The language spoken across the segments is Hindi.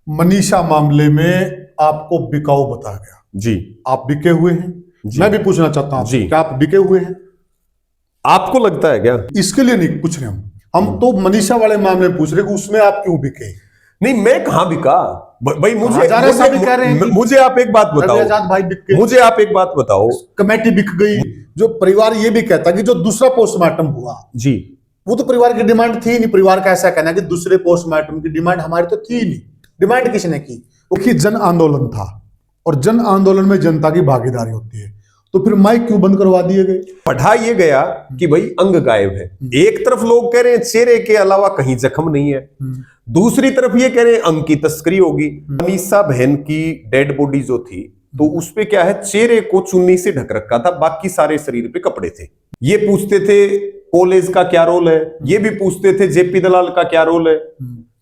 मनीषा मामले में आपको बिकाऊ बताया गया जी। आप बिके हुए हैं जी। मैं भी पूछना चाहता हूं जी। क्या आप बिके हुए हैं? आपको लगता है क्या? इसके लिए नहीं पूछ रहे हम तो मनीषा वाले मामले में पूछ रहे कि उसमें आप क्यों बिके? नहीं, मैं कहां बिका भाई? मुझे कह रहे हैं मुझे आप एक बात बताओ। आजाद भाई बिक गए, मुझे आप एक बात बताओ। कमेटी बिक गई। जो परिवार ये भी कहता कि जो दूसरा पोस्टमार्टम हुआ जी, वो तो परिवार की डिमांड थी नहीं। परिवार का ऐसा कहना कि दूसरे पोस्टमार्टम की डिमांड हमारी तो थी नहीं। डिमांड किसने की? वो जन आंदोलन था और जन आंदोलन में जनता की भागीदारी होती है, तो फिर माइक क्यों बंद करवा दिए गए? पढ़ा ये गया कि भाई अंग गायब है। एक तरफ लोग कह रहे हैं चेहरे के अलावा कहीं जख्म नहीं है, दूसरी तरफ ये कह रहे हैं अंग की तस्करी होगी। मनीषा बहन की डेड बॉडी जो थी तो उस पे क्या है, चेहरे को चुन्नी से ढक रखा था, बाकी सारे शरीर पे कपड़े थे। ये पूछते थे कॉलेज का क्या रोल है, ये भी पूछते थे जेपी दलाल का क्या रोल है,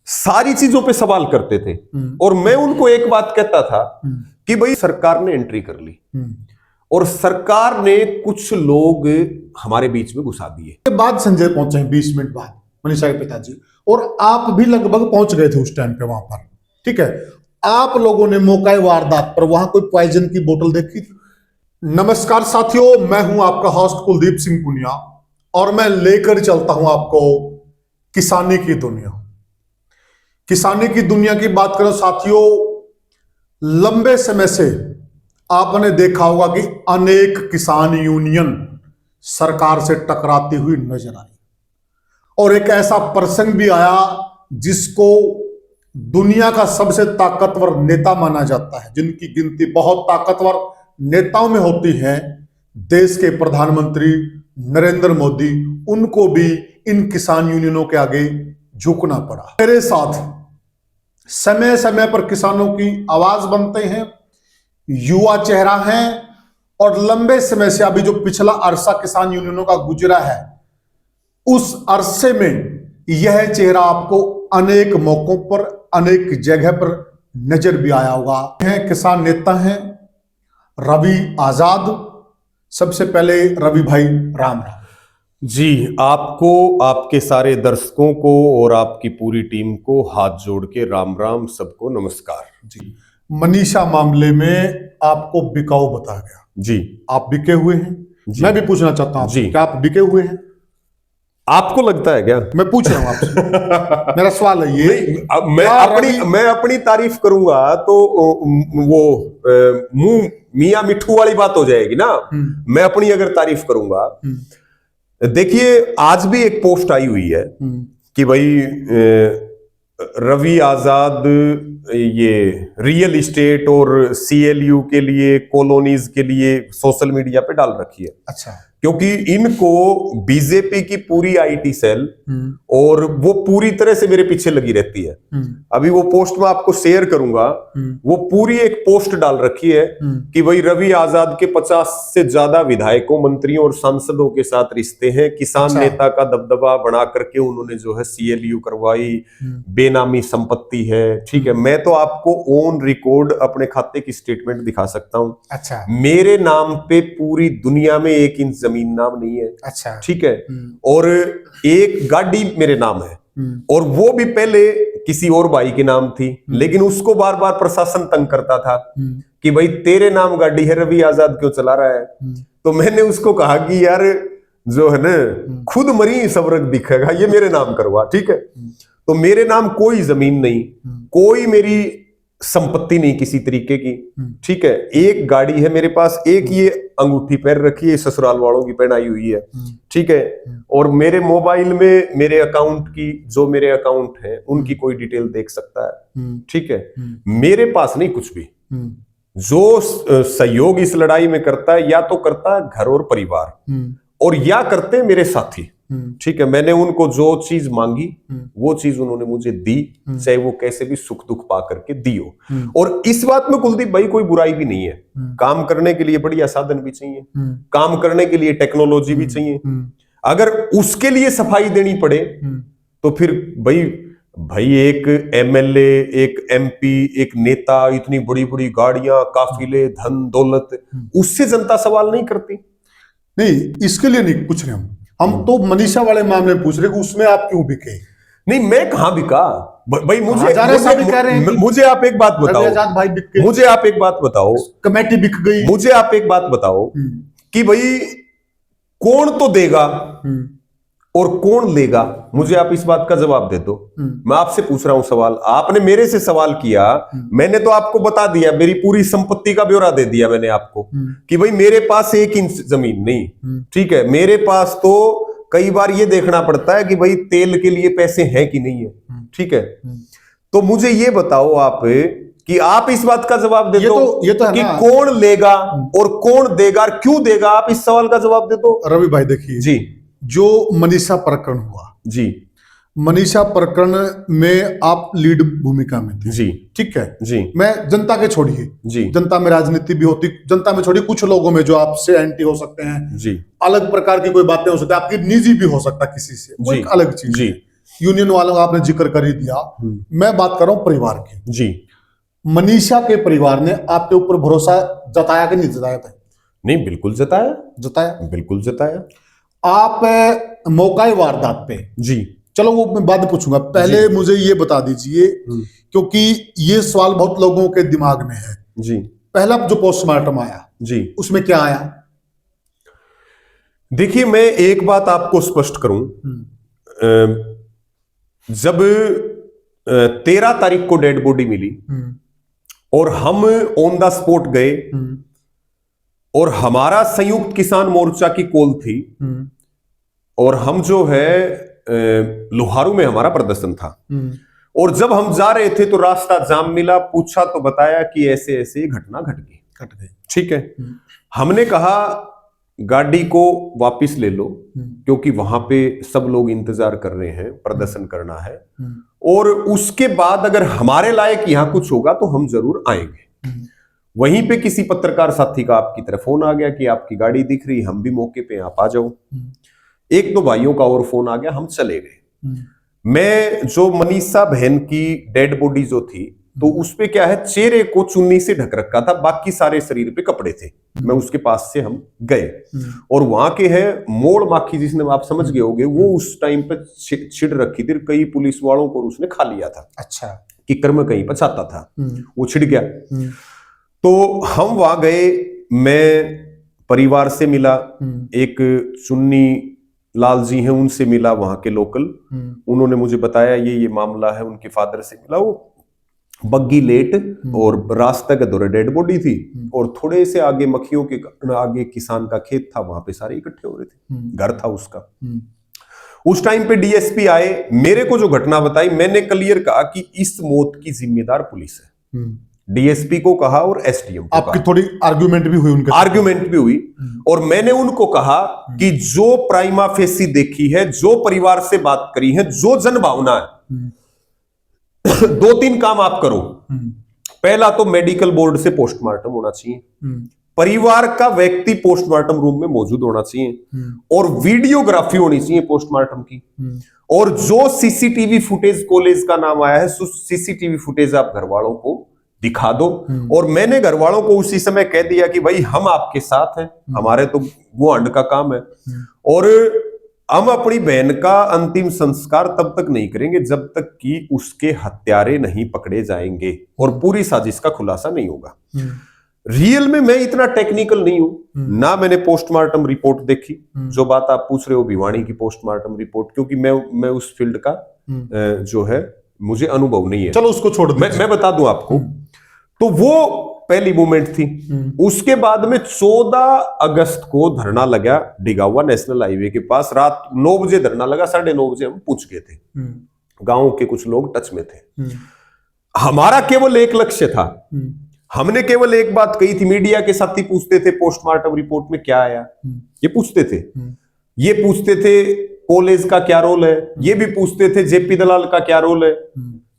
सारी चीजों पे सवाल करते थे। और मैं उनको एक बात कहता था कि भाई सरकार ने एंट्री कर ली और सरकार ने कुछ लोग हमारे बीच में घुसा दिए। बाद संजय पहुंचे 20 मिनट बाद, मनीषा के पिताजी, और आप भी लगभग पहुंच गए थे उस टाइम पे वहां पर। ठीक है, आप लोगों ने मौका वारदात पर वहां कोई पॉइजन की बोतल देखी थी? नमस्कार साथियों, मैं हूं आपका होस्ट कुलदीप सिंह पुनिया और मैं लेकर चलता हूं आपको किसानी की दुनिया। किसानी की दुनिया की बात करें साथियों, लंबे समय से आपने देखा होगा कि अनेक किसान यूनियन सरकार से टकराती हुई नजर आई और एक ऐसा प्रसंग भी आया जिसको दुनिया का सबसे ताकतवर नेता माना जाता है, जिनकी गिनती बहुत ताकतवर नेताओं में होती है, देश के प्रधानमंत्री नरेंद्र मोदी, उनको भी इन किसान यूनियनों के आगे झुकना पड़ा। मेरे साथ समय समय पर किसानों की आवाज बनते हैं, युवा चेहरा हैं और लंबे समय से अभी जो पिछला अरसा किसान यूनियनों का गुजरा है उस अरसे में यह चेहरा आपको अनेक मौकों पर अनेक जगह पर नजर भी आया होगा। हैं किसान नेता हैं रवि आजाद। सबसे पहले रवि भाई राम राम जी। आपको, आपके सारे दर्शकों को और आपकी पूरी टीम को हाथ जोड़ के राम राम, सबको नमस्कार जी। मनीषा मामले में आपको बिकाऊ बताया गया जी। आप बिके हुए हैं? मैं भी पूछना चाहता हूं जी। क्या आप बिके हुए हैं? आपको लगता है क्या? मैं पूछ रहा हूं आपसे मेरा सवाल है ये। मैं अपनी तारीफ करूंगा तो वो मुंह मियां मिठू वाली बात हो जाएगी ना। मैं अपनी अगर तारीफ करूंगा, देखिए आज भी एक पोस्ट आई हुई है कि भाई रवि आजाद ये रियल इस्टेट और सीएलयू के लिए, कॉलोनीज के लिए सोशल मीडिया पे डाल रखी है। अच्छा, क्योंकि इनको बीजेपी की पूरी आईटी सेल और वो पूरी तरह से मेरे पीछे लगी रहती है। अभी वो पोस्ट मैं आपको शेयर करूंगा। वो पूरी एक पोस्ट डाल रखी है कि भाई रवि आजाद के 50 से ज्यादा विधायकों, मंत्रियों और सांसदों के साथ रिश्ते हैं। किसान नेता का दबदबा बना करके उन्होंने जो है सीएलयू करवाई, बेनामी संपत्ति है। ठीक है, मैं तो आपको ऑन रिकॉर्ड अपने खाते की स्टेटमेंट दिखा सकता हूं। अच्छा, मेरे नाम पे पूरी दुनिया में 1 इंच जमीन नाम नहीं है। अच्छा, ठीक है, और एक गाड़ी मेरे नाम है और वो भी पहले किसी और भाई के नाम थी, लेकिन उसको बार बार प्रशासन तंग करता था कि भाई तेरे नाम गाड़ी है, रवि आजाद क्यों चला रहा है। तो मैंने उसको कहा कि यार जो है ना, खुद मरी सबरक दिखेगा, ये मेरे नाम करवा। ठीक है, तो मेरे नाम कोई जमीन नहीं, कोई मेरी संपत्ति नहीं किसी तरीके की। ठीक है, एक गाड़ी है मेरे पास, एक ये अंगूठी पहन रखी है, ससुराल वालों की पहनाई हुई है। ठीक है, और मेरे मोबाइल में मेरे अकाउंट की, जो मेरे अकाउंट है उनकी कोई डिटेल देख सकता है। ठीक है, मेरे पास नहीं कुछ भी। जो सहयोग इस लड़ाई में करता है, या तो करता है घर और परिवार, और या करते हैं मेरे साथी। ठीक है, मैंने उनको जो चीज मांगी वो चीज उन्होंने मुझे दी, चाहे वो कैसे भी सुख दुख पा करके दी हो। और इस बात में कुलदीप भाई कोई बुराई भी नहीं है। काम करने के लिए बढ़िया साधन भी चाहिए, काम करने के लिए टेक्नोलॉजी भी चाहिए। अगर उसके लिए सफाई देनी पड़े तो फिर भाई एक एमएलए, एक एमपी, एक नेता, इतनी बड़ी बड़ी गाड़ियां, काफिले, धन दौलत, उससे जनता सवाल नहीं करती। नहीं, इसके लिए नहीं पूछ रहे हम तो मनीषा वाले मामले पूछ रहे कि उसमें आप क्यों बिके? नहीं, मैं कहां बिका भाई? हजारे साहब भी कह रहे हैं कि मुझे आप एक बात रवि बताओ, आजाद भाई बिक गए, मुझे आप एक बात बताओ, कमेटी बिक गई। मुझे आप एक बात बताओ कि भाई कौन तो देगा और कौन लेगा? मुझे आप इस बात का जवाब दे दो। मैं आपसे पूछ रहा हूं सवाल, आपने मेरे से सवाल किया, मैंने तो आपको बता दिया, मेरी पूरी संपत्ति का ब्यौरा दे दिया मैंने आपको कि भाई मेरे पास 1 इंच जमीन नहीं, ठीक है, मेरे पास तो कई बार ये देखना पड़ता है कि भाई तेल के लिए पैसे हैं कि नहीं है, ठीक है। तो मुझे ये बताओ आप कि आप इस बात का जवाब दे दो ये तो है कि ना। कौन लेगा और कौन देगा और क्यों देगा, आप इस सवाल का जवाब दे दो। रवि भाई देखिए जी, जो मनीषा प्रकरण हुआ, जी, मनीषा प्रकरण में आप लीड भूमिका में थे, जी, ठीक है जी, मैं जनता के छोड़िए, जी, जनता में राजनीति भी होती, जनता में छोड़िए, कुछ लोगों में जो आपसे एंटी हो सकते हैं, जी, अलग प्रकार की कोई बातें हो सकती है, आपकी निजी भी हो सकता है किसी से, वो जी, एक अलग चीज जी, है। यूनियन वालों का आपने जिक्र कर ही दिया, मैं बात कर रहा हूं परिवार की। जी। मनीषा के परिवार ने आपके ऊपर भरोसा जताया कि नहीं जताया था? नहीं, बिल्कुल जताया, जताया। बिल्कुल जताया। आप मौका वारदात पे, जी, चलो वो मैं बाद में पूछूंगा, पहले मुझे ये बता दीजिए क्योंकि ये सवाल बहुत लोगों के दिमाग में है। जी, पहला जो पोस्टमार्टम आया, जी, उसमें क्या आया? देखिए मैं एक बात आपको स्पष्ट करूं, जब 13 तारीख को डेड बॉडी मिली और हम ऑन द स्पॉट गए और हमारा संयुक्त किसान मोर्चा की कॉल थी और हम जो है लोहारू में हमारा प्रदर्शन था और जब हम जा रहे थे तो रास्ता जाम मिला, पूछा तो बताया कि ऐसे ऐसे घटना घट गई, ठीक है। हमने कहा गाड़ी को वापस ले लो क्योंकि वहां पे सब लोग इंतजार कर रहे हैं, प्रदर्शन करना है और उसके बाद अगर हमारे लायक यहां कुछ होगा तो हम जरूर आएंगे। वहीं पे किसी पत्रकार साथी का आपकी तरफ फोन आ गया कि आपकी गाड़ी दिख रही, हम भी मौके पे आप आ जाओ। 1-2 भाइयों का और फोन आ गया, हम चले गए। मैं जो मनीषा बहन की डेड बॉडी जो थी तो उसपे क्या है, चेहरे को चुन्नी से ढक रखा था, बाकी सारे शरीर पे कपड़े थे। मैं उसके पास से हम गए और वहां के है मोड़ माखी, जिसने आप समझ गए होंगे, वो उस टाइम पे छिड़ रखी थी, कई पुलिस वालों को उसने खा लिया था। अच्छा, कि कर्म कहीं पर छाता था, वो छिड़ गया। तो हम वहां गए, मैं परिवार से मिला, एक चुन्नी लाल जी हैं उनसे मिला, वहां के लोकल, उन्होंने मुझे बताया ये मामला है, उनके फादर से मिला। वो बग्गी लेट और रास्ते के दौरे डेड बॉडी थी और थोड़े से आगे मखियों के आगे किसान का खेत था, वहां पे सारे इकट्ठे हो रहे थे, घर था उसका। उस टाइम पे डीएसपी आए, मेरे को जो घटना बताई, मैंने क्लियर कहा कि इस मौत की जिम्मेदार पुलिस है। डीएसपी को कहा और एसडीएम को आपकी कहा। थोड़ी आर्ग्यूमेंट भी हुई उनके साथ? आर्ग्यूमेंट भी हुई और मैंने उनको कहा कि जो प्राइमा फेसी देखी है, जो परिवार से बात करी है, जो जनभावना है, 2-3 काम आप करो। पहला तो मेडिकल बोर्ड से पोस्टमार्टम होना चाहिए, परिवार का व्यक्ति पोस्टमार्टम रूम में मौजूद होना चाहिए और वीडियोग्राफी होनी चाहिए पोस्टमार्टम की। और जो सीसीटीवी फुटेज कॉलेज का नाम आया है, सीसीटीवी फुटेज आप घर वालों को दिखा दो। और मैंने घर वालों को उसी समय कह दिया कि भाई हम आपके साथ हैं, हमारे तो वो अंड का काम है और हम अपनी बहन का अंतिम संस्कार तब तक नहीं करेंगे जब तक कि उसके हत्यारे नहीं पकड़े जाएंगे और पूरी साजिश का खुलासा नहीं होगा। रियल में मैं इतना टेक्निकल नहीं हूं ना, मैंने पोस्टमार्टम रिपोर्ट देखी। जो बात आप पूछ रहे हो भिवानी की पोस्टमार्टम रिपोर्ट, क्योंकि मैं उस फील्ड का जो है मुझे अनुभव नहीं है। चलो उसको छोड़ दो, मैं बता दूं आपको। तो वो पहली मूवमेंट थी। उसके बाद में 14 अगस्त को धरना लगा डिगावा नेशनल हाईवे के पास, रात 9 बजे धरना लगा, 9:30 बजे हम पूछ गए थे। गांव के कुछ लोग टच में थे। हमारा केवल एक लक्ष्य था, हमने केवल एक बात कही थी। मीडिया के साथी पूछते थे पोस्टमार्टम रिपोर्ट में क्या आया, ये पूछते थे। ये पूछते थे कॉलेज का क्या रोल है, ये भी पूछते थे जेपी दलाल का क्या रोल है,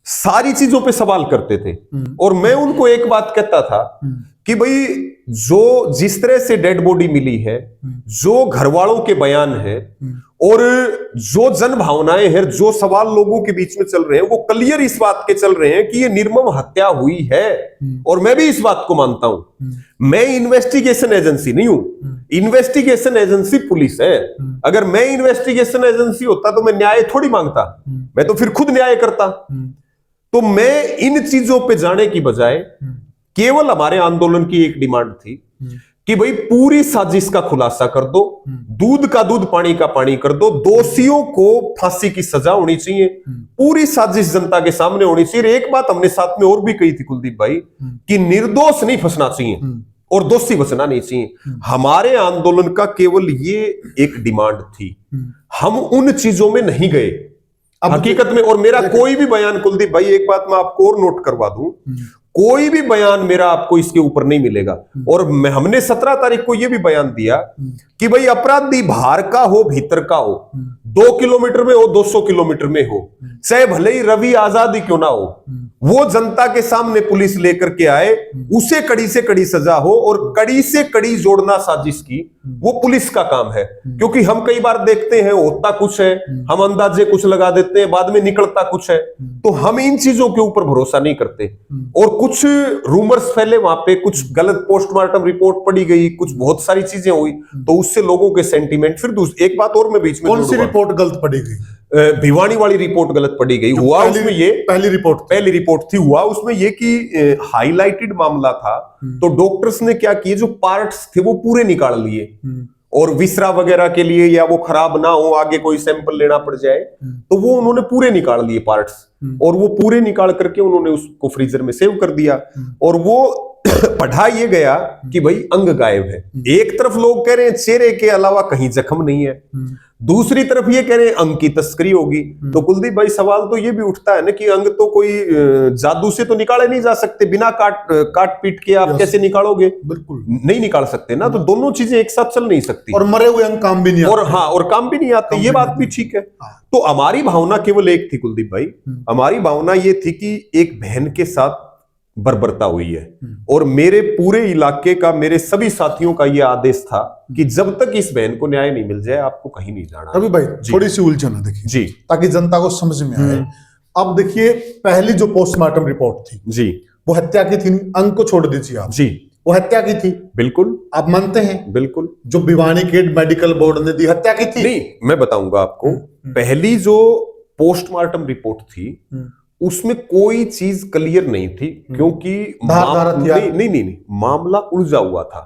सारी चीजों पे सवाल करते थे। और मैं उनको एक बात कहता था कि भाई जो जिस तरह से डेड बॉडी मिली है, जो घर वालों के बयान है और जो जन भावनाएं हैं, जो सवाल लोगों के बीच में चल रहे हैं, वो क्लियर इस बात के चल रहे हैं कि ये निर्मम हत्या हुई है। और मैं भी इस बात को मानता हूं। मैं इन्वेस्टिगेशन एजेंसी नहीं हूं, इन्वेस्टिगेशन एजेंसी पुलिस है। अगर मैं इन्वेस्टिगेशन एजेंसी होता तो मैं न्याय थोड़ी मांगता, मैं तो फिर खुद न्याय करता। तो मैं इन चीजों पे जाने की बजाय केवल हमारे आंदोलन की एक डिमांड थी कि भाई पूरी साजिश का खुलासा कर दो, दूध का दूध पानी का पानी कर दो, दोषियों को फांसी की सजा होनी चाहिए, पूरी साजिश जनता के सामने होनी चाहिए। एक बात हमने साथ में और भी कही थी कुलदीप भाई, कि निर्दोष नहीं फंसना चाहिए और दोषी बचना नहीं चाहिए। हमारे आंदोलन का केवल ये एक डिमांड थी, हम उन चीजों में नहीं गए हकीकत में। और मेरा कोई भी बयान, कुलदीप भाई एक बात मैं आपको और नोट करवा दूं, कोई भी बयान मेरा आपको इसके ऊपर नहीं मिलेगा। और हमने 17 तारीख को यह भी बयान दिया कि भाई अपराधी बाहर का हो भीतर का हो, 2 किलोमीटर में हो 200 किलोमीटर में हो, चाहे भले ही रवि आजाद ही क्यों ना हो, वो जनता के सामने पुलिस लेकर के आए, उसे कड़ी से कड़ी सजा हो। और कड़ी से कड़ी जोड़ना साजिश की वो पुलिस का काम है। क्योंकि हम कई बार देखते हैं होता कुछ है, हम अंदाजे कुछ लगा देते हैं, बाद में निकलता कुछ है। तो हम इन चीजों के ऊपर भरोसा नहीं करते। और कुछ रूमर्स फैले वहां पे, कुछ गलत पोस्टमार्टम रिपोर्ट पड़ी गई, कुछ बहुत सारी चीजें हुई, तो उससे लोगों के सेंटीमेंट। फिर एक बात और मैं बीच में, कौन सी रिपोर्ट गलत पड़ी गई? भिवानी वाली रिपोर्ट गलत पड़ी गई। हुआ उसमें ये पहली रिपोर्ट थी, हुआ उसमें ये कि हाईलाइटेड मामला था, तो डॉक्टर्स ने क्या किए, जो पार्ट्स थे वो पूरे निकाल लिए, और विसरा वगैरह के लिए, या वो खराब ना हो आगे कोई सैंपल लेना पड़ जाए, तो वो उन्होंने पूरे निकाल लिए पार्ट्स। और वो पूरे निकाल करके उन्होंने उसको फ्रीजर में सेव कर दिया। और वो पढ़ा ये गया कि भाई अंग गायब है। एक तरफ लोग कह रहे हैं चेहरे के अलावा कहीं जख्म नहीं है, दूसरी तरफ ये कह रहे हैं अंग की तस्करी होगी। तो कुलदीप भाई सवाल तो ये भी उठता है ना कि अंग तो कोई जादू से तो निकाले नहीं जा सकते, बिना काट पीट के आप कैसे निकालोगे? बिल्कुल नहीं निकाल सकते ना। तो दोनों चीजें एक साथ चल नहीं सकती। और मरे हुए अंग काम भी नहीं आते। और काम भी नहीं आते, ये बात भी ठीक है। तो हमारी भावना केवल एक थी कुलदीप भाई, हमारी भावना ये थी कि एक बहन के साथ बर्बरता हुई है। और मेरे पूरे इलाके का, मेरे सभी साथियों का यह आदेश था कि जब तक इस बहन को न्याय नहीं मिल जाए आपको कहीं नहीं जाना। रवि भाई थोड़ी सी उलझन है देखिए जी, ताकि जनता को समझ में आए। अब देखिए पहली जो पोस्टमार्टम रिपोर्ट थी जी, वो हत्या की थी। अंग को छोड़ दीजिए आप जी, वो हत्या की थी। बिल्कुल, आप मानते हैं? बिल्कुल। जो भिवानी के मेडिकल बोर्ड ने दी, हत्या की थी? नहीं, मैं बताऊंगा आपको। पहली जो पोस्टमार्टम रिपोर्ट थी उसमें कोई चीज क्लियर नहीं थी, क्योंकि नहीं, मामला उलझा हुआ था।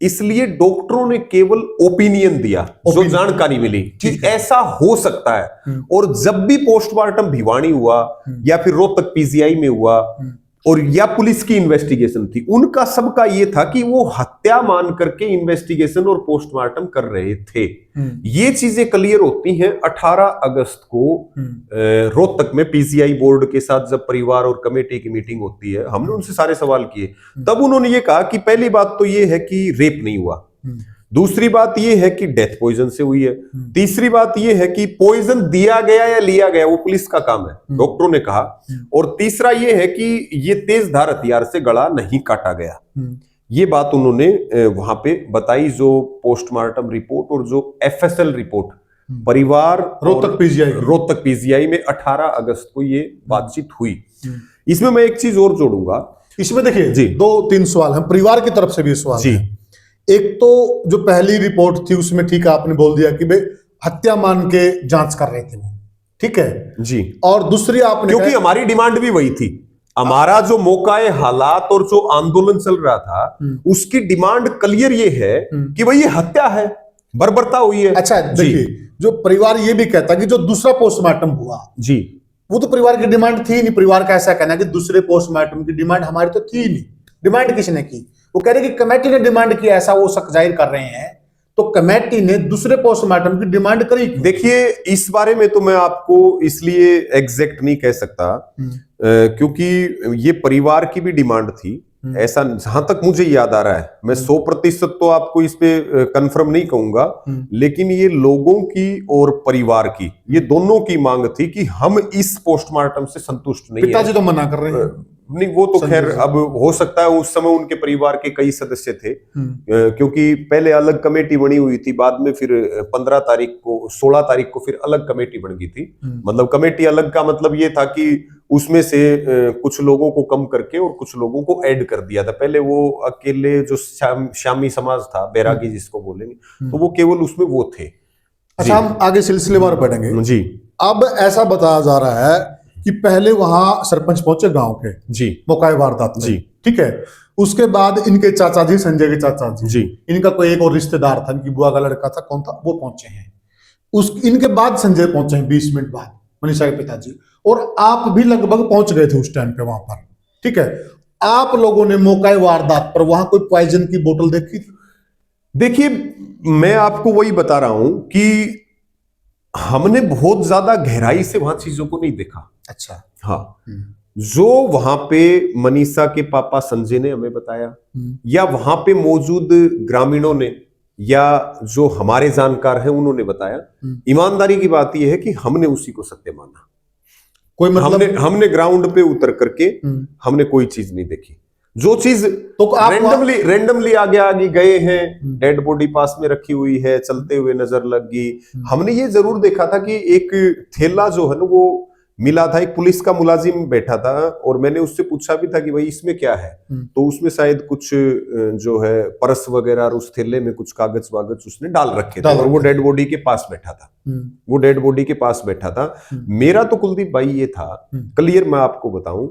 इसलिए डॉक्टरों ने केवल ओपिनियन दिया, जो जानकारी मिली कि ऐसा हो सकता है। और जब भी पोस्टमार्टम भिवानी हुआ या फिर रोहतक पीजीआई में हुआ और या पुलिस की इन्वेस्टिगेशन थी, उनका सबका ये था कि वो हत्या मान करके इन्वेस्टिगेशन और पोस्टमार्टम कर रहे थे। ये चीजें क्लियर होती हैं 18 अगस्त को रोहतक में पीसीआई बोर्ड के साथ जब परिवार और कमेटी की मीटिंग होती है। हमने उनसे सारे सवाल किए, तब उन्होंने ये कहा कि पहली बात तो ये है कि रेप नहीं हुआ, दूसरी बात यह है कि डेथ पॉइजन से हुई है, तीसरी बात यह है कि पॉइजन दिया गया या लिया गया वो पुलिस का काम है, डॉक्टरों ने कहा, और तीसरा यह है कि ये तेज धार हथियार से गला नहीं काटा गया। ये बात उन्होंने वहां पे बताई, जो पोस्टमार्टम रिपोर्ट और जो एफएसएल रिपोर्ट परिवार रोहतक पीजीआई में 18 अगस्त को ये बातचीत हुई। इसमें मैं एक चीज और जोड़ूंगा, इसमें देखिए जी 2-3 सवाल हम परिवार की तरफ से भी सवाल जी। एक तो जो पहली रिपोर्ट थी उसमें ठीक है आपने बोल दिया कि भाई हत्या मान के जांच कर रहे थे वो, ठीक है जी। और दूसरी आपने, क्योंकि हमारी डिमांड भी वही थी, हमारा जो मौकाए हालात और जो आंदोलन चल रहा था उसकी डिमांड क्लियर ये है कि भाई ये हत्या है, बर्बरता हुई है। अच्छा देखिए, जो परिवार ये भी कहता कि जो दूसरा पोस्टमार्टम हुआ जी, वो तो परिवार की डिमांड थी नहीं। परिवार का ऐसा कहना कि दूसरे पोस्टमार्टम की डिमांड हमारी तो थी नहीं। डिमांड किसने की? वो कह रहे कि कमेटी ने डिमांड की, ऐसा वो शक जाहिर कर रहे हैं। तो कमेटी ने दूसरे पोस्टमार्टम की डिमांड करी। देखिए इस बारे में तो मैं आपको इसलिए एग्जैक्ट नहीं कह सकता क्योंकि ये परिवार की भी डिमांड थी, ऐसा जहां तक मुझे याद आ रहा है। मैं 100% तो आपको इस पे कंफर्म नहीं कहूंगा, लेकिन ये लोगों की और परिवार की, ये दोनों की मांग थी कि हम इस पोस्टमार्टम से संतुष्ट नहीं। पिताजी तो मना कर रहे हैं। नहीं वो तो संजय खैर जी। अब हो सकता है उस समय उनके परिवार के कई सदस्य थे, क्योंकि पहले अलग कमेटी बनी हुई थी, बाद में फिर 15 तारीख को 16 तारीख को फिर अलग कमेटी बन गई थी। मतलब कमेटी अलग का मतलब ये था कि उसमें से कुछ लोगों को कम करके और कुछ लोगों को ऐड कर दिया था। पहले वो अकेले जो श्यामी समाज था, बैरागी जिसको बोलेंगे, तो वो केवल उसमें वो थे। अच्छा, हम आगे सिलसिलेवार बढ़ेंगे जी अब ऐसा बताया जा रहा है कि पहले वहां सरपंच पहुंचे गांव के जी मौका वारदात में, जी। ठीक है। उसके बाद इनके चाचा जी, संजय के चाचा जी, जी। इनका कोई एक और रिश्तेदार था, इनकी बुआ का लड़का था, कौन था, वो पहुंचे हैं। इनके बाद संजय पहुंचे हैं 20 मिनट बाद, मनीषा के पिताजी। और आप भी लगभग पहुंच गए थे उस टाइम पे वहां पर, ठीक है। आप लोगों ने मौका वारदात पर वहां कोई पॉइजन की बोतल देखी थी? देखिए, मैं आपको वही बता रहा हूं कि हमने बहुत ज्यादा गहराई से वहां चीजों को नहीं देखा। अच्छा। हाँ, जो वहां पे मनीषा के पापा संजय ने हमें बताया, या वहां पे मौजूद ग्रामीणों ने, या जो हमारे जानकार हैं उन्होंने बताया, ईमानदारी की बात यह है कि हमने उसी को सत्य माना। कोई मतलब हमने ग्राउंड पे उतर करके हमने कोई चीज नहीं देखी। जो चीज तो आप रेंडमली आगे गए हैं, डेड बॉडी पास में रखी हुई है, चलते हुए नजर लग गई। हमने ये जरूर देखा था कि एक थैला जो है ना वो मिला था, एक पुलिस का मुलाजिम बैठा था, और मैंने उससे पूछा भी था कि भाई इसमें क्या है, तो उसमें शायद कुछ जो है परस वगैरह और उस थैले में कुछ कागज वागज उसने डाल रखे थे, और वो डेड बॉडी के पास बैठा था। वो डेड बॉडी के पास बैठा था। मेरा तो कुलदीप भाई ये था, क्लियर मैं आपको बताऊं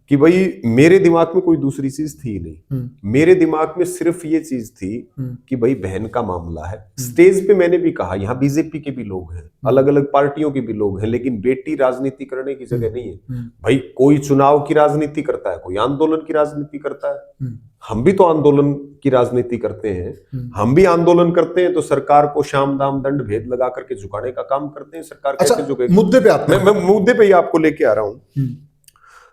कि भाई मेरे दिमाग में कोई दूसरी चीज थी नहीं। मेरे दिमाग में सिर्फ ये चीज थी कि भाई बहन का मामला है। स्टेज पे मैंने भी कहा, यहाँ बीजेपी के भी लोग हैं, अलग अलग पार्टियों के भी लोग हैं, लेकिन बेटी राजनीति करने की जगह नहीं है। भाई कोई चुनाव की राजनीति करता है, कोई आंदोलन की राजनीति करता है। हम भी तो आंदोलन की राजनीति करते हैं। हम भी आंदोलन करते हैं तो सरकार को शाम दाम दंड भेद लगा करके झुकाने का काम करते हैं। सरकार कैसे झुकेगी? मुद्दे पे आते हैं। मैं मुद्दे पे ही आपको लेके आ रहा हूं।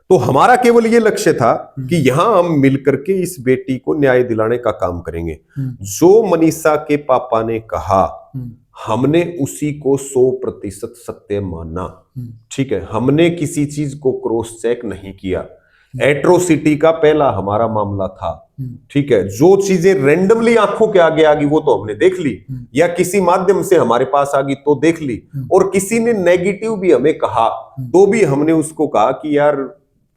तो हमारा केवल ये लक्ष्य था कि यहां हम मिलकर के इस बेटी को न्याय दिलाने का काम करेंगे। जो मनीषा के पापा ने कहा, हमने उसी को 100% सत्य माना। ठीक है, हमने किसी चीज को क्रॉस चेक नहीं किया। एट्रोसिटी का पहला हमारा मामला था। ठीक है, जो चीजें रेंडमली आंखों के आगे आ गई वो तो हमने देख ली, या किसी माध्यम से हमारे पास आ गई तो देख ली, और किसी ने नेगेटिव भी हमें कहा तो भी हमने उसको कहा कि यार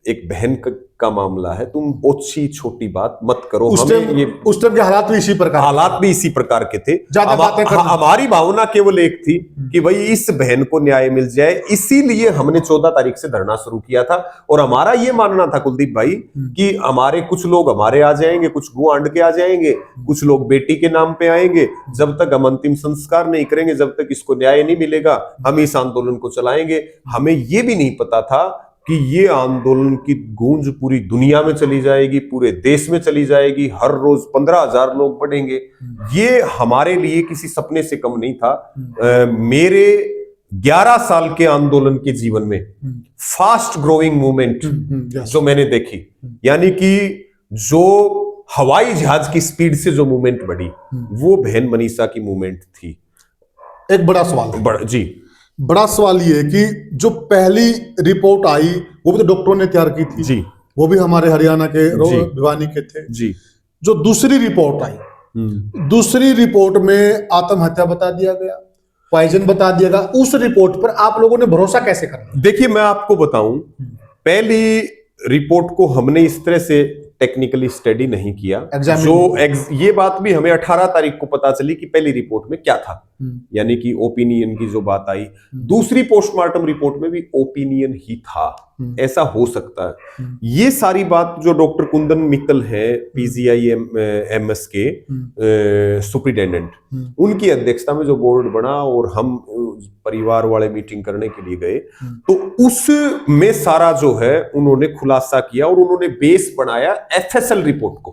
एक बहन का मामला है, तुम ओछी छोटी बात मत करो। उस टाइम के हालात भी इसी प्रकार के थे। हमारी भावना केवल एक थी कि भाई इस बहन को न्याय मिल जाए, इसीलिए हमने 14 तारीख से धरना शुरू किया था। और हमारा ये मानना था कुलदीप भाई कि हमारे कुछ लोग हमारे आ जाएंगे, कुछ गुआंड के आ जाएंगे, कुछ लोग बेटी के नाम पे आएंगे। जब तक हम अंतिम संस्कार नहीं करेंगे, जब तक इसको न्याय नहीं मिलेगा, हम इस आंदोलन को चलाएंगे। हमें ये भी नहीं पता था कि ये आंदोलन की गूंज पूरी दुनिया में चली जाएगी, पूरे देश में चली जाएगी, हर रोज 15,000 लोग बढ़ेंगे। ये हमारे लिए किसी सपने से कम नहीं था। मेरे 11 साल के आंदोलन के जीवन में फास्ट ग्रोइंग मूवमेंट जो मैंने देखी, यानी कि जो हवाई जहाज की स्पीड से जो मूवमेंट बढ़ी, वो बहन मनीषा की मूवमेंट थी। एक बड़ा सवाल जी, बड़ा सवाल ये है कि जो पहली रिपोर्ट आई वो भी तो डॉक्टरों ने तैयार की थी जी, वो भी हमारे हरियाणा के भिवानी के थे जी। जो दूसरी रिपोर्ट आई, दूसरी रिपोर्ट में आत्महत्या बता दिया गया, पॉइजन बता दिया गया। उस रिपोर्ट पर आप लोगों ने भरोसा कैसे करना? देखिए, मैं आपको बताऊं, पहली रिपोर्ट को हमने इस तरह से टेक्निकली स्टडी नहीं किया। ये बात भी हमें 18 तारीख को पता चली कि पहली रिपोर्ट में क्या था, यानी कि ओपिनियन की जो बात आई। दूसरी पोस्टमार्टम रिपोर्ट में भी ओपिनियन ही था, ऐसा हो सकता है। ये सारी बात जो डॉक्टर कुंदन मित्तल है, PGIMS के सुप्रिटेंडेंट, उनकी अध्यक्षता में जो बोर्ड बना और हम परिवार वाले मीटिंग करने के लिए गए, तो उसमें सारा जो है उन्होंने खुलासा किया और उन्होंने बेस बनाया FSL रिपोर्ट को।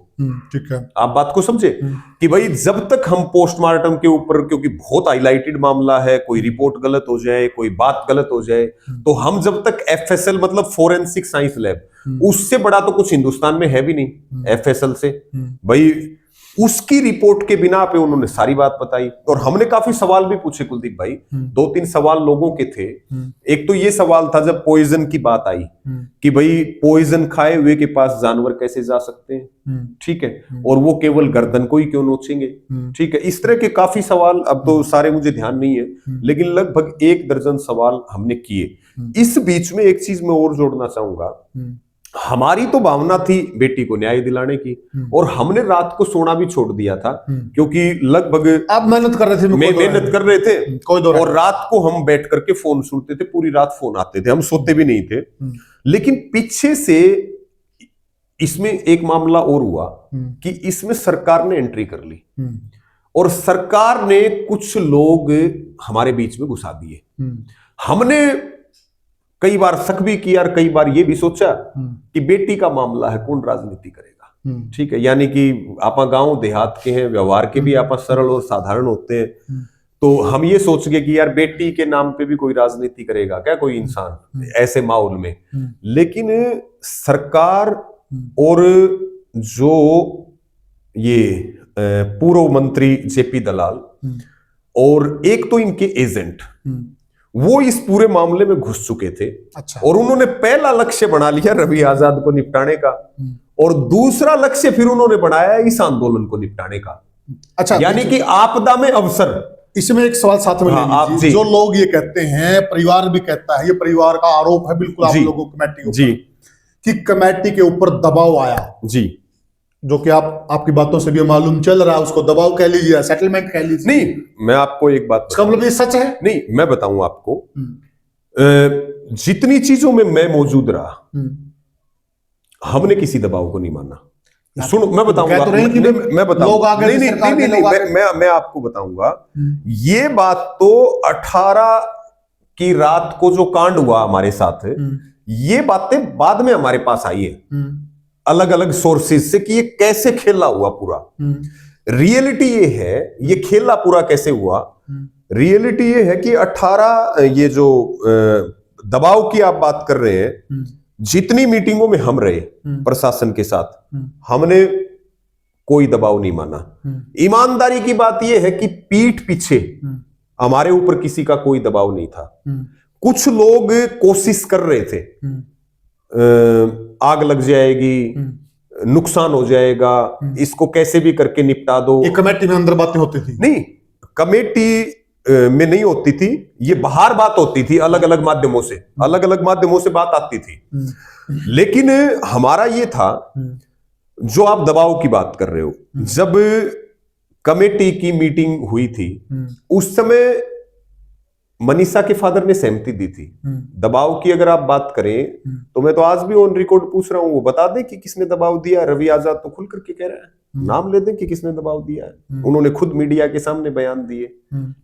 ठीक है, आप बात को समझे कि भाई जब तक हम पोस्टमार्टम के ऊपर, क्योंकि बहुत हाईलाइटेड मामला है, कोई रिपोर्ट गलत हो जाए, कोई बात गलत हो जाए, तो हम जब तक FSL मतलब फोरेंसिक साइंस लैब, उससे बड़ा तो कुछ हिंदुस्तान में है भी नहीं FSL से। भाई उसकी रिपोर्ट के बिना पे उन्होंने सारी बात बताई और हमने काफी सवाल भी पूछे कुलदीप भाई। 2-3 सवाल लोगों के थे। एक तो ये सवाल था जब पॉइजन की बात आई कि भाई पॉइजन खाए हुए के पास जानवर कैसे जा सकते हैं, ठीक है, और वो केवल गर्दन को ही क्यों नोचेंगे, ठीक है। इस तरह के काफी सवाल, अब तो सारे मुझे ध्यान नहीं है, लेकिन लगभग 1 दर्जन सवाल हमने किए। इस बीच में एक चीज मैं और जोड़ना चाहूंगा, हमारी तो भावना थी बेटी को न्याय दिलाने की और हमने रात को सोना भी छोड़ दिया था क्योंकि लगभग आप मेहनत कर रहे थे, मेहनत कर रहे थे कोई दो और रात को हम बैठ करके फोन सुनते थे, पूरी रात फोन आते थे, हम सोते भी नहीं थे। लेकिन पीछे से इसमें एक मामला और हुआ कि इसमें सरकार ने एंट्री कर ली और सरकार ने कुछ लोग हमारे बीच में घुसा दिए। हमने कई बार शक भी किया और कई बार ये भी सोचा कि बेटी का मामला है, कौन राजनीति करेगा, ठीक है। यानी कि आप गांव देहात के हैं, व्यवहार के भी आप सरल और साधारण होते हैं, तो हम ये सोच गए कि यार बेटी के नाम पे भी कोई राजनीति करेगा क्या कोई इंसान ऐसे माहौल में। लेकिन सरकार और जो ये पूर्व मंत्री जेपी दलाल और एक तो इनके एजेंट, वो इस पूरे मामले में घुस चुके थे। अच्छा। और उन्होंने पहला लक्ष्य बना लिया रवि आजाद को निपटाने का और दूसरा लक्ष्य फिर उन्होंने बनाया इस आंदोलन को निपटाने का। अच्छा, यानी कि आपदा में अवसर। इसमें एक सवाल साथ में आप ले, जो लोग ये कहते हैं, परिवार भी कहता है, ये परिवार का आरोप है बिल्कुल आप लोगों कमेटी जी कि कमेटी के ऊपर दबाव आया जी, जो कि आपकी बातों से भी मालूम चल रहा है, उसको दबाव कह लीजिए, सेटलमेंट कह लीजिए। नहीं, मैं आपको एक बात, इसका मतलब ये सच है? नहीं, मैं बताऊं आपको, जितनी चीजों में मैं मौजूद रहा, हमने किसी दबाव को नहीं माना। सुनो, मैं बताऊंगा, मैं बताऊंगा, मैं आपको बताऊंगा। ये बात तो 18 की रात को जो कांड हुआ हमारे साथ, ये बातें बाद में हमारे पास आई है अलग अलग सोर्सेज से कि ये कैसे खेला हुआ पूरा। रियलिटी ये है, ये खेला पूरा कैसे हुआ। रियलिटी ये है कि 18 ये जो दबाव की आप बात कर रहे हैं, जितनी मीटिंगों में हम रहे प्रशासन के साथ, हमने कोई दबाव नहीं माना। ईमानदारी की बात यह है कि पीठ पीछे हमारे ऊपर किसी का कोई दबाव नहीं था। कुछ लोग कोशिश कर रहे थे, आग लग जाएगी, नुकसान हो जाएगा, इसको कैसे भी करके निपटा दो। ये कमेटी में अंदर बातें होती थी? नहीं, कमेटी में नहीं होती थी, ये बाहर बात होती थी, अलग अलग माध्यमों से बात आती थी। लेकिन हमारा ये था, जो आप दबाव की बात कर रहे हो, जब कमेटी की मीटिंग हुई थी उस समय मनीषा के फादर ने सहमति दी थी। दबाव की अगर आप बात करें तो मैं तो आज भी ऑन रिकॉर्ड पूछ रहा हूं, वो बता दें कि किसने दबाव दिया। रवि आजाद तो खुल करके कह रहा है, नाम ले दें कि किसने दबाव दिया है। उन्होंने खुद मीडिया के सामने बयान दिए,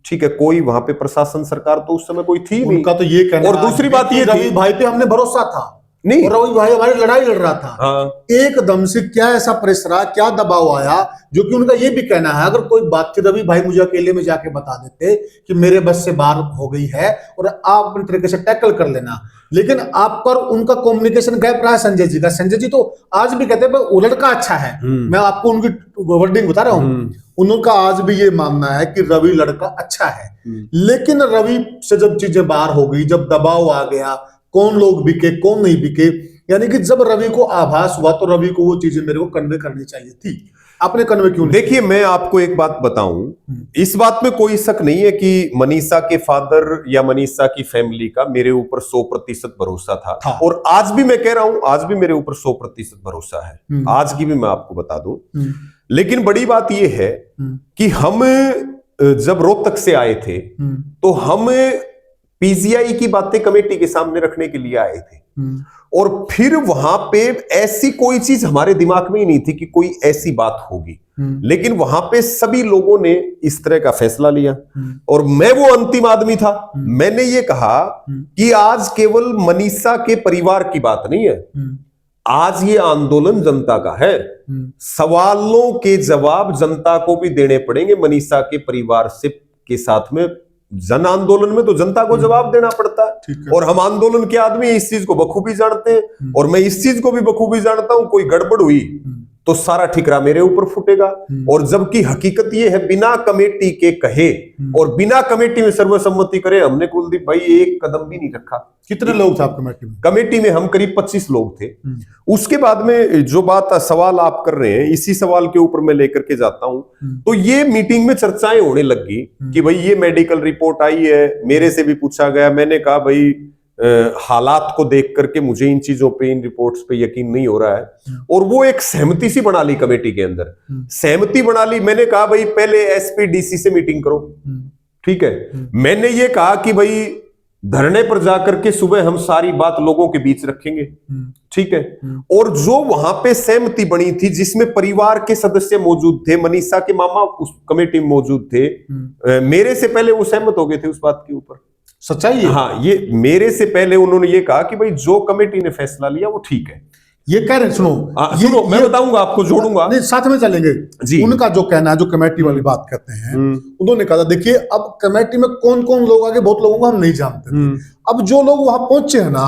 ठीक है। कोई वहां पे प्रशासन सरकार तो उस समय कोई थी नहीं, उनका तो ये कहना। और दूसरी बात ये रवि भाई पे हमने भरोसा था नहीं, और रवि भाई हमारी लड़ाई लड़ रहा था। हाँ। एकदम से क्या ऐसा प्रेशर आया, क्या दबाव आया, जो कि उनका ये भी कहना है, अगर कोई बात थी रवि भाई मुझे अकेले में जाके बता देते कि मेरे बस से बाहर हो गई है और आप अपने तरीके से टैकल कर लेना। लेकिन आप पर उनका कम्युनिकेशन गैप रहा है संजय जी का। संजय जी तो आज भी कहते हैं वो लड़का अच्छा है, मैं आपको उनकी वर्डिंग बता रहा हूँ, उनका आज भी ये मानना है कि रवि लड़का अच्छा है। लेकिन रवि से जब चीजें बाहर हो गई, जब दबाव आ गया, कौन लोग बिके कौन नहीं बिके, यानी कि जब रवि को आभास हुआ तो रवि को वो चीजें मेरे को कन्वे करनी चाहिए थी। आपने कन्वे क्यों नहीं? देखिए, मैं आपको एक बात बताऊं, इस बात में कोई शक नहीं है कि मनीषा के फादर या मनीषा की फैमिली का मेरे ऊपर 100% भरोसा था। और आज भी मैं कह रहा हूं, आज भी मेरे ऊपर 100% भरोसा है, आज की भी मैं आपको बता दूं। लेकिन बड़ी बात यह है कि हम जब रोहतक से आए थे तो हम पीजीआई की बातें कमेटी के सामने रखने के लिए आए थे, और फिर वहां पे ऐसी कोई चीज हमारे दिमाग में ही नहीं थी कि कोई ऐसी बात होगी। लेकिन वहां पे सभी लोगों ने इस तरह का फैसला लिया और मैं वो अंतिम आदमी था। मैंने ये कहा कि आज केवल मनीषा के परिवार की बात नहीं है, आज ये आंदोलन जनता का है। सवालों के जवाब जनता को भी देने पड़ेंगे। मनीषा के परिवार से के साथ में जन आंदोलन में तो जनता को जवाब देना पड़ता है, और हम आंदोलन के आदमी इस चीज को बखूबी जानते हैं, और मैं इस चीज को भी बखूबी जानता हूं, कोई गड़बड़ हुई तो सारा ठिकरा मेरे ऊपर फूटेगा। और जबकि हकीकत ये है, बिना कमेटी के कहे और बिना कमेटी में सर्वसम्मति करे, हमने कुलदीप भाई एक कदम भी नहीं रखा। कितने लोग थे आप कमेटी में? कमेटी में हम करीब 25 लोग थे। उसके बाद में जो बात सवाल आप कर रहे हैं, इसी सवाल के ऊपर मैं लेकर के जाता हूं। तो ये मीटिंग में चर्चाएं होने लगी कि भाई ये मेडिकल रिपोर्ट आई है, मेरे से भी पूछा गया। मैंने कहा भाई हालात को देख करके मुझे इन चीजों पे, इन रिपोर्ट्स पे यकीन नहीं हो रहा है। और वो एक सहमति सी बना ली कमेटी के अंदर, सहमति बना ली। मैंने कहा भाई पहले एसपीडीसी से मीटिंग करो, ठीक है। मैंने ये कहा कि भाई धरने पर जाकर के सुबह हम सारी बात लोगों के बीच रखेंगे, ठीक है। और जो वहां पे सहमति बनी थी, जिसमें परिवार के सदस्य मौजूद थे, मनीषा के मामा उस कमेटी में मौजूद थे, मेरे से पहले वो सहमत हो गए थे उस बात के ऊपर। सच्चाई है? हाँ, ये मेरे से पहले उन्होंने ये कहा कि भाई जो कमेटी ने फैसला लिया वो ठीक है। ये कह रहे, सुनो सुनो, मैं बताऊंगा आपको, जोड़ूंगा, नहीं साथ में चलेंगे जी। उनका जो कहना है, जो कमेटी वाली बात कहते हैं, उन्होंने कहा था देखिए अब कमेटी में कौन कौन लोग आगे, बहुत लोगों को हम नहीं जानते थे। अब जो लोग वहां पहुंचे हैं ना,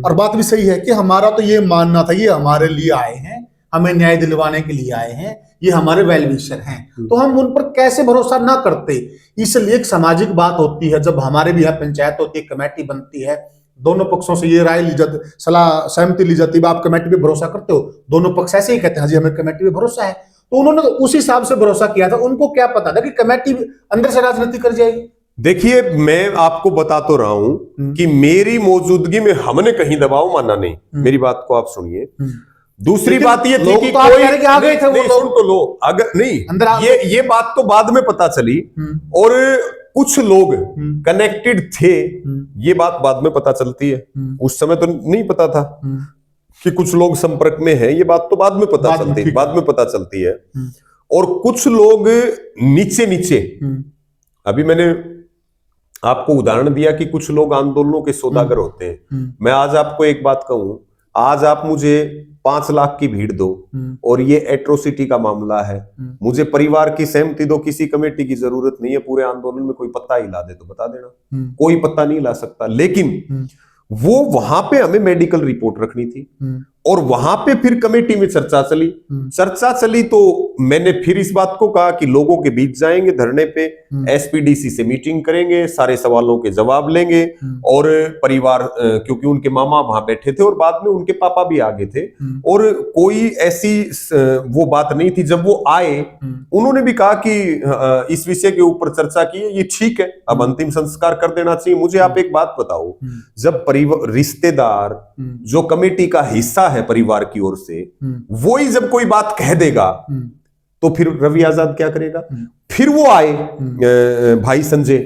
और बात भी सही है कि हमारा तो ये मानना था, ये हमारे लिए आए हैं, हमें न्याय दिलवाने के लिए आए हैं, ये हमारे वेल विशर हैं, तो हम उन पर कैसे भरोसा ना करते। इसलिए एक सामाजिक बात होती है, जब हमारे भी यहाँ पंचायत होती है, कमेटी बनती है, दोनों पक्षों से ये राय ली जाती, सलाह सहमति ली जाती है, आप कमेटी पे भरोसा करते हो? दोनों पक्ष ऐसे ही कहते हैं, जी हमें कमेटी पे भरोसा है। तो उन्होंने तो उस हिसाब से भरोसा किया था। उनको क्या पता था कि कमेटी अंदर से राजनीति कर जाएगी? देखिए, मैं आपको बता तो रहा हूं कि मेरी मौजूदगी में हमने कहीं दबाव माना नहीं। मेरी बात को आप सुनिए। दूसरी बात ये थी कि कोई आ गए थे, नहीं, सुन तो लो, अगर नहीं, ये बात तो बाद में पता चली, और कुछ लोग कनेक्टेड थे, ये बात बाद में पता चलती है। उस समय तो नहीं पता था कि कुछ लोग संपर्क में हैं, ये बात तो बाद में पता चलती है। और कुछ लोग नीचे नीचे, अभी मैंने आपको उदाहरण दिया कि कुछ लोग आंदोलनों के सौदागर होते हैं। मैं आज आपको एक बात कहूं, आज आप मुझे 5 लाख की भीड़ दो और ये एट्रोसिटी का मामला है, मुझे परिवार की सहमति दो, किसी कमेटी की जरूरत नहीं है। पूरे आंदोलन में कोई पत्ता हिला दे तो बता देना, कोई पत्ता नहीं हिला सकता। लेकिन वो वहां पे हमें मेडिकल रिपोर्ट रखनी थी, और वहां पे फिर कमेटी में चर्चा चली तो मैंने फिर इस बात को कहा कि लोगों के बीच जाएंगे, धरने पे एसपीडीसी से मीटिंग करेंगे, सारे सवालों के जवाब लेंगे। और परिवार, क्योंकि उनके मामा वहां बैठे थे और बाद में उनके पापा भी आ गए थे, और कोई ऐसी वो बात नहीं थी। जब वो आए, उन्होंने भी कहा कि इस विषय के ऊपर चर्चा की है, ये ठीक है, अब अंतिम संस्कार कर देना चाहिए। मुझे आप एक बात बताओ, जब रिश्तेदार जो कमेटी का हिस्सा है परिवार की ओर से, वो ही जब कोई बात कह देगा तो फिर रवि आजाद क्या करेगा? फिर वो आए भाई संजय,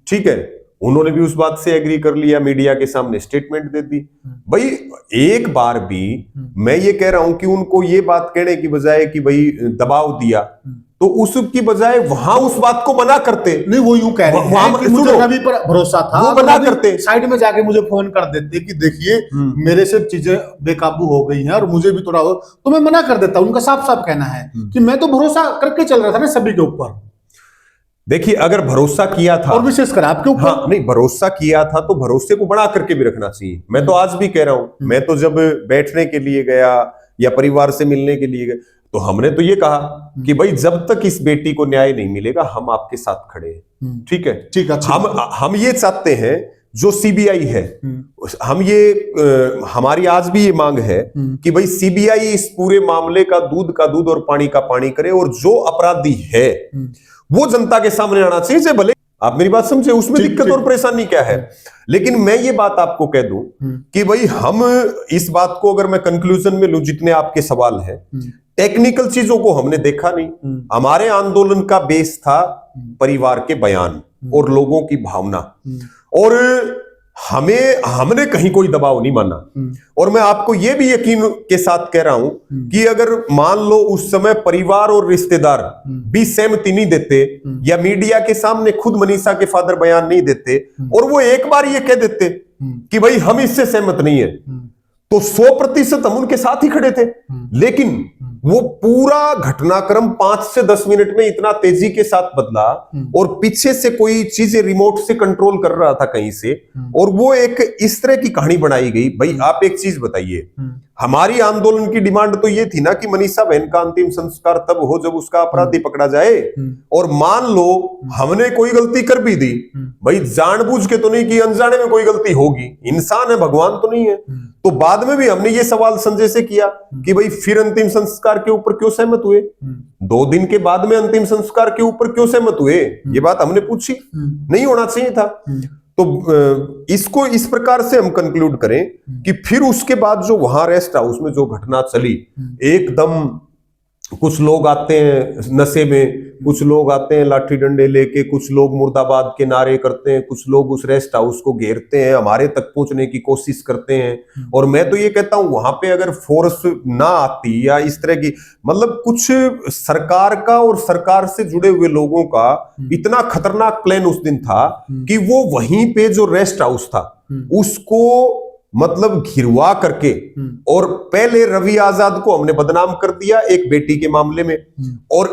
ठीक है, उन्होंने भी उस बात से एग्री कर लिया, मीडिया के सामने स्टेटमेंट दे दी। भाई एक बार भी मैं ये कह रहा हूं कि उनको ये बात कहने की बजाय कि भाई दबाव दिया, तो उसकी बजाय वहां उस बात को मना करते। नहीं, वो यूं कह रहे हैं कि मुझे रवि पर भरोसा था, वो मना करते, साइड में जाके मुझे फोन कर देते कि देखिए मेरे से चीजें बेकाबू हो गई हैं और मुझे भी थोड़ा हो, तो मैं मना कर देता। उनका साफ साफ कहना है कि मैं तो भरोसा करके चल रहा था ना सभी के ऊपर। देखिए, अगर भरोसा किया था, और विशेषकर आपके ऊपर, हाँ, नहीं, भरोसा किया था तो भरोसे को बढ़ा करके भी रखना चाहिए। मैं तो आज भी कह रहा हूं, मैं तो जब बैठने के लिए गया या परिवार से मिलने के लिए गया, तो हमने तो ये कहा कि भाई जब तक इस बेटी को न्याय नहीं मिलेगा हम आपके साथ खड़े हैं, ठीक है, ठीक है। हम ये चाहते हैं जो सीबीआई है, हम ये हमारी आज भी ये मांग है कि भाई सीबीआई इस पूरे मामले का दूध और पानी का पानी करे, और जो अपराधी है वो जनता के सामने आना चाहिए। भले आप मेरी बात समझे, उसमें दिक्कत और परेशानी क्या है। लेकिन मैं ये बात आपको कह दूं कि भाई हम इस बात को, अगर मैं कंक्लूजन में लूं, जितने आपके सवाल हैं, टेक्निकल चीजों को हमने देखा नहीं। हमारे आंदोलन का बेस था परिवार के बयान और लोगों की भावना, और हमने कहीं कोई दबाव नहीं माना। और मैं आपको यह भी यकीन के साथ कह रहा हूं कि अगर मान लो उस समय परिवार और रिश्तेदार भी सहमति नहीं देते, या मीडिया के सामने खुद मनीषा के फादर बयान नहीं देते, और वो एक बार ये कह देते कि भाई हम इससे सहमत नहीं है, तो 100% हम उनके साथ ही खड़े थे। लेकिन वो पूरा घटनाक्रम 5 से 10 मिनट में इतना तेजी के साथ बदला और पीछे से कोई चीजें रिमोट से कंट्रोल कर रहा था कहीं से, और वो एक इस तरह की कहानी बनाई गई। भाई आप एक चीज बताइए, हमारी आंदोलन की डिमांड तो ये थी ना कि मनीषा बहन का अंतिम संस्कार तब हो जब उसका अपराधी पकड़ा जाए, और मान लो हमने कोई गलती कर भी दी, भाई जानबूझ के तो नहीं की, अनजाने में कोई गलती होगी, इंसान है, भगवान तो नहीं है। तो बाद में भी हमने ये सवाल संजय से किया कि भाई फिर अंतिम संस्कार के ऊपर क्यों सहमत हुए, 2 दिन के बाद में अंतिम संस्कार के ऊपर क्यों सहमत हुए, ये बात हमने पूछी, नहीं होना चाहिए था। तो इसको इस प्रकार से हम कंक्लूड करें कि फिर उसके बाद जो वहां रेस्ट हाउस में जो घटना चली, एकदम कुछ लोग आते हैं नशे में, कुछ लोग आते हैं लाठी डंडे लेके, कुछ लोग मुर्दाबाद के नारे करते हैं, कुछ लोग उस रेस्ट हाउस को घेरते हैं, हमारे तक पहुंचने की कोशिश करते हैं। और मैं तो ये कहता हूं वहां पे अगर फोर्स ना आती या इस तरह की, मतलब कुछ सरकार का और सरकार से जुड़े हुए लोगों का इतना खतरनाक प्लान उस दिन था कि वो वहीं पे जो रेस्ट हाउस था उसको मतलब घिरवा करके, और पहले रवि आजाद को हमने बदनाम कर दिया एक बेटी के मामले में, और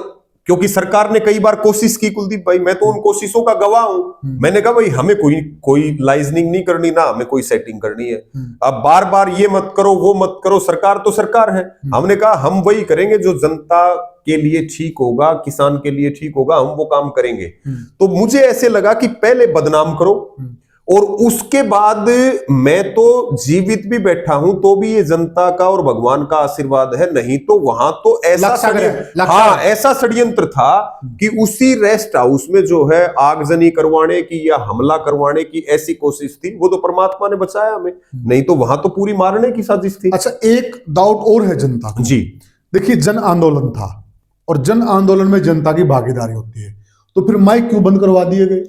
क्योंकि सरकार ने कई बार कोशिश की, कुलदीप भाई मैं तो उन कोशिशों का गवाह हूं, मैंने कहा भाई हमें कोई लाइजनिंग नहीं करनी, ना हमें कोई सेटिंग करनी है, अब बार बार ये मत करो वो मत करो, सरकार तो सरकार है, हमने कहा हम वही करेंगे जो जनता के लिए ठीक होगा, किसान के लिए ठीक होगा, हम वो काम करेंगे। तो मुझे ऐसे लगा कि पहले बदनाम करो, और उसके बाद मैं तो जीवित भी बैठा हूं तो भी ये जनता का और भगवान का आशीर्वाद है, नहीं तो वहां तो ऐसा षड्यंत्र था कि उसी रेस्ट हाउस में जो है आगजनी करवाने की या हमला करवाने की ऐसी कोशिश थी, वो तो परमात्मा ने बचाया हमें, नहीं तो वहां तो पूरी मारने की साजिश थी। अच्छा, एक डाउट और है जनता को। जी देखिए, जन आंदोलन था और जन आंदोलन में जनता की भागीदारी होती है, तो फिर माइक क्यों बंद करवा दिए गए?